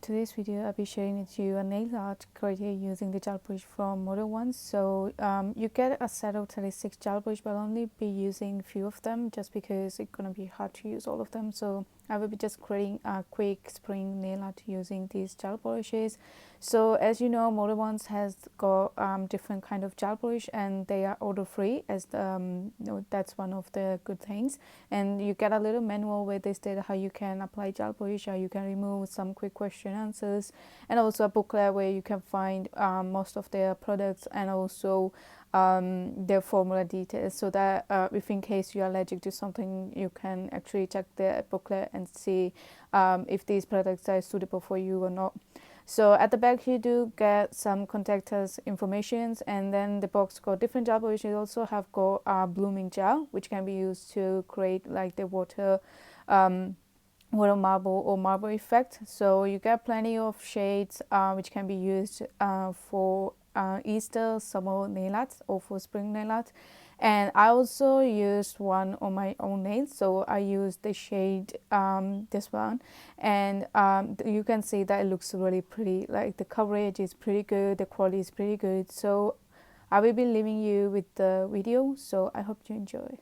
in today's video I'll be sharing with you a nail art created using the gel brush from Modelones. So you get a set of 36 gel brush, but I'll only be using few of them just because it's gonna be hard to use all of them. So I will be just creating a quick spring nail art using these gel brushes. So as you know, Modelones has got different kind of gel brush, and they are order free, as that's one of the good things. And you get a little manual where they state how you can apply gel brush, how you can remove some quick question answers, and also a booklet where you can find most of their products, and also their formula details, so that if in case you're allergic to something, you can actually check the booklet and see if these products are suitable for you or not. So at the back you do get some contact us informations, and then the box got different gel brushes. You also have got blooming gel, which can be used to create like the water marble or marble effect. So you get plenty of shades which can be used for Easter, summer nail art, or for spring nail art. And I also used one on my own nails, so I used the shade this one, and you can see that it looks really pretty. Like the coverage is pretty good, the quality is pretty good. So I will be leaving you with the video, so I hope you enjoy.